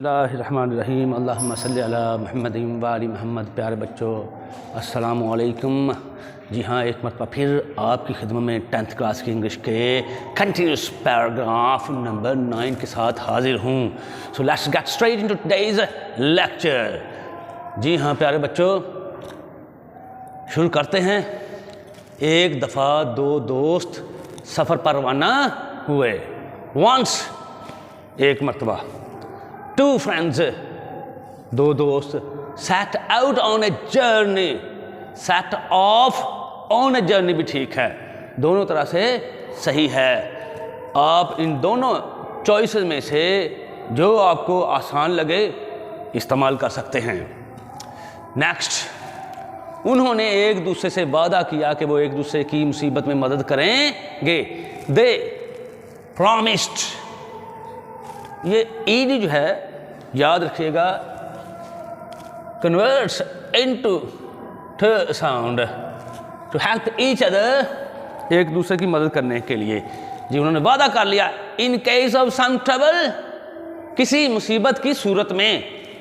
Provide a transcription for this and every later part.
اللہ الرحمن الرحیم اللہم صلی علی محمد و آل محمد۔ پیارے بچوں السلام علیکم۔ جی ہاں، ایک مرتبہ پھر آپ کی خدمت میں 10th کلاس کی انگلش کے کنٹینیوس پیراگراف نمبر 9 کے ساتھ حاضر ہوں۔ So let's get straight into today's lecture. جی ہاں پیارے بچوں، شروع کرتے ہیں۔ ایک دفعہ دو دوست سفر پر روانہ ہوئے۔ once ایک مرتبہ two friends دو دوست set out on a journey set off on a journey بھی ٹھیک ہے، دونوں طرح سے صحیح ہے۔ آپ ان دونوں چوائسز میں سے جو آپ کو آسان لگے استعمال کر سکتے ہیں۔ نیکسٹ، انہوں نے ایک دوسرے سے وعدہ کیا کہ وہ ایک دوسرے کی مصیبت میں مدد کریں گے۔ they promised، یہ ایڈی جو ہے یاد رکھیے گا converts into sound to help each other، ایک دوسرے کی مدد کرنے کے لیے۔ جی انہوں نے وعدہ کر لیا in case of some trouble، کسی مصیبت کی صورت میں۔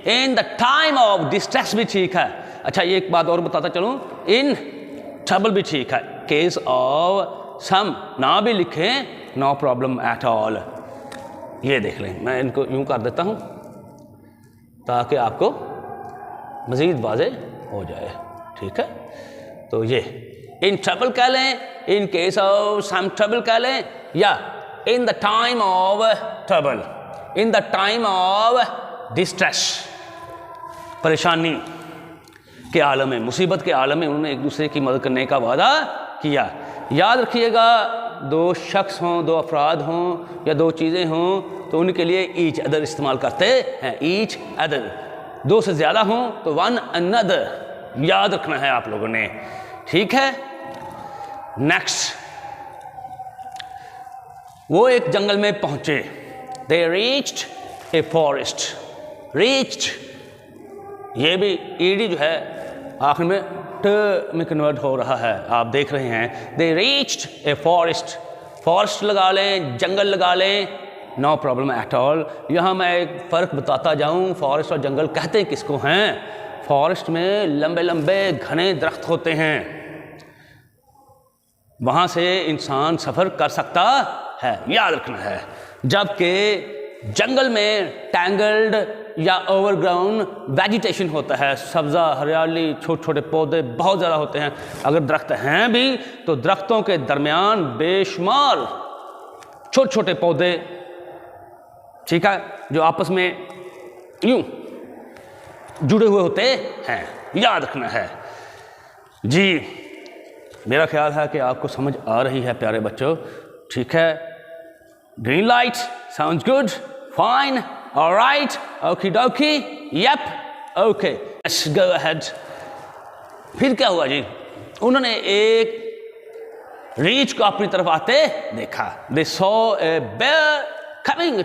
in the time of distress بھی ٹھیک ہے۔ اچھا یہ ایک بات اور بتاتا چلوں، in trouble بھی ٹھیک ہے، case of some نہ بھی لکھیں no problem at all۔ یہ دیکھ لیں، میں ان کو یوں کر دیتا ہوں تاکہ آپ کو مزید واضح ہو جائے، ٹھیک ہے؟ تو یہ ان ٹربل کہہ لیں، in case of some trouble کہہ لیں، یا in the time of trouble, in the time of distress, پریشانی کے عالم میں، مصیبت کے عالم میں انہوں نے ایک دوسرے کی مدد کرنے کا وعدہ کیا۔ یاد رکھیے گا دو شخص ہوں، دو افراد ہوں یا دو چیزیں ہوں تو ان کے لیے ایچ ادر استعمال کرتے ہیں، ایچ ادر۔ دو سے زیادہ ہوں تو ون انادر، یاد رکھنا ہے آپ لوگوں نے، ٹھیک ہے؟ نیکسٹ، وہ ایک جنگل میں پہنچے۔ they reached a forest، reached یہ بھی ایڈی جو ہے آخر میں ٹ میں کنورٹ ہو رہا ہے، آپ دیکھ رہے ہیں۔ they reached a forest، forest لگا لیں، جنگل لگا لیں، نو پرابلم ایٹ آل۔ یہاں میں ایک فرق بتاتا جاؤں، فارسٹ اور جنگل کہتے کس کو ہیں؟ فارسٹ میں لمبے لمبے گھنے درخت ہوتے ہیں، وہاں سے انسان سفر کر سکتا ہے، یاد رکھنا ہے۔ جبکہ جنگل میں ٹینگلڈ یا اوور گراؤنڈ ویجیٹیشن ہوتا ہے، سبزہ، ہریالی، چھوٹے چھوٹے پودے بہت زیادہ ہوتے ہیں۔ اگر درخت ہیں بھی تو درختوں کے درمیان بے شمار چھوٹے چھوٹے پودے، ٹھیک ہے، جو آپس میں یوں جڑے ہوئے ہوتے ہیں، یاد رکھنا ہے۔ جی میرا خیال ہے کہ آپ کو سمجھ آ رہی ہے پیارے بچوں، ٹھیک ہے؟ Green light sounds good, fine, alright, okey dokey, yep, okay, let's go ahead. پھر کیا ہوا جی؟ انہوں نے ایک ریچھ کو اپنی طرف آتے دیکھا۔ they saw a bear coming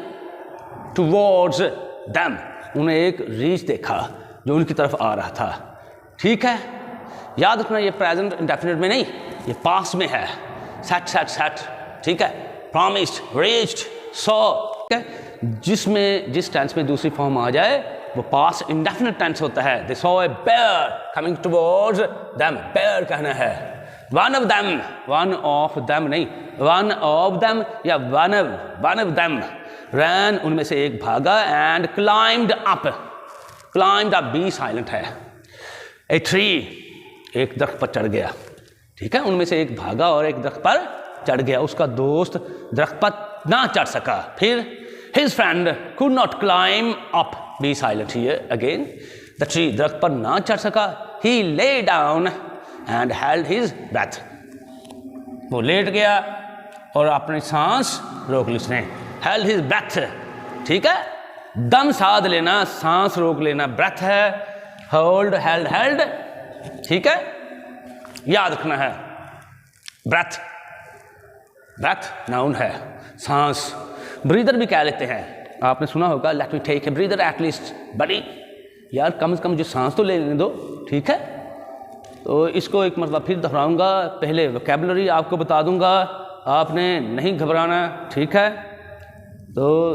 towards them، انہوں نے ایک ریچھ دیکھا جو ان کی طرف آ رہا تھا، ٹھیک ہے؟ یاد رکھنا یہ پریزنٹ انڈیفینٹ میں نہیں، یہ پاسٹ میں ہے، سیٹ سیٹ سیٹ، ٹھیک ہے؟ promised، reached، saw، ٹھیک ہے؟ جس ٹینس میں دوسری فارم آ جائے وہ پاسٹ انڈیفینٹ ٹینس ہوتا ہے۔ they saw a bear coming towards them، bear کہنا ہے۔ one of them نہیں، one of them یا one of them ran، ان میں سے ایک بھاگا، and climbed up بھی سائلنٹ ہے۔ a tree، ایک درخت پر چڑھ گیا، ٹھیک ہے؟ ان میں سے ایک بھاگا اور ایک درخت پر چڑھ گیا، اس کا دوست درخت پر نہ چڑھ سکا۔ پھر his friend could not climb up، be silent here again، the tree، درخت پر نہ چڑھ سکا۔ he lay down and held his breath، وہ لیٹ گیا اور اپنی سانس روک لی اس نے، held his breath، ٹھیک ہے؟ دم ساتھ لینا، سانس روک لینا، breath ہے، hold، held، ٹھیک ہے؟ یاد رکھنا ہے۔ breath ناؤن ہے، سانس۔ بریدر بھی کہہ لیتے ہیں، آپ نے سنا ہوگا let me take a breather at least، بڑی یار کم از کم جو سانس تو لینے دو، ٹھیک ہے؟ تو اس کو ایک مرتبہ پھر دہراؤں گا، پہلے ویکیبلری آپ کو بتا دوں گا، آپ نے نہیں گھبرانا، ٹھیک ہے؟ تو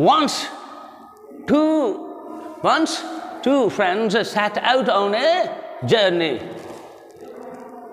once two friends set out on a journey,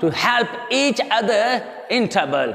to help each other in trouble,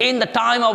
in the time of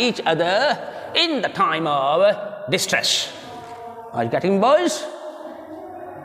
each other in the time of distress. Are you getting boys?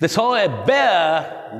They saw a bear,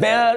bear,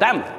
them,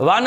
one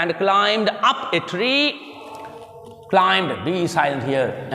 and climbed up a tree, climbed, be silent here,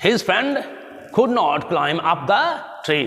His friend could not climb up the tree,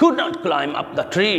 could not climb up the tree,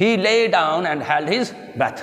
He lay down and held his breath,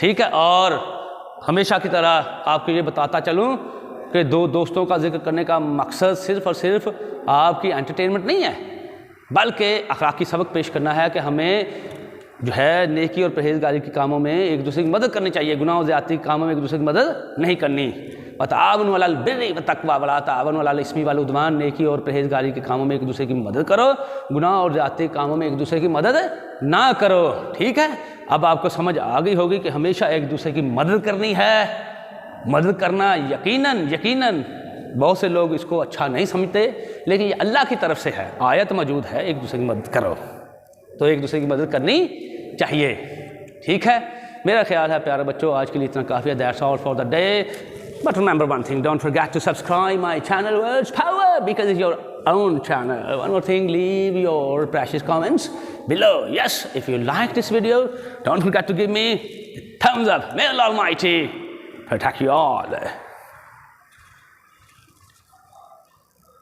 ٹھیک ہے. اور ہمیشہ کی طرح آپ کو یہ بتاتا چلوں کہ دو دوستوں کا ذکر کرنے کا مقصد صرف اور صرف آپ کی انٹرٹینمنٹ نہیں ہے، بلکہ اخلاقی سبق پیش کرنا ہے کہ ہمیں جو ہے نیکی اور پرہیزگاری کے کاموں میں ایک دوسرے کی مدد کرنی چاہیے، گناہ و زیادتی کے کاموں میں ایک دوسرے کی مدد نہیں کرنی. وتعاونوا علی البر والتقوی ولا تعاونوا علی الاثم والعدوان، نیکی اور پرہیزگاری کے کاموں میں ایک دوسرے کی مدد کرو، گناہ اور زیادتی کے کاموں میں ایک دوسرے کی مدد نہ کرو. ٹھیک ہے، اب آپ کو سمجھ آ گئی ہوگی کہ ہمیشہ ایک دوسرے کی مدد کرنی ہے. مدد کرنا یقیناً بہت سے لوگ اس کو اچھا نہیں سمجھتے، لیکن یہ اللہ کی طرف سے ہے، آیت موجود ہے ایک دوسرے کی مدد کرو، تو ایک دوسرے کی مدد کرنی چاہیے. ٹھیک ہے، میرا خیال ہے پیارے بچوں آج کے لیے اتنا کافی ہے. That's all for the day. But remember one thing, don't forget to subscribe my channel Words Power, because it's your own channel. One more thing, leave your precious comments below. Yes, if you like this video, don't forget to give me a thumbs up. May Allah Almighty protect you all.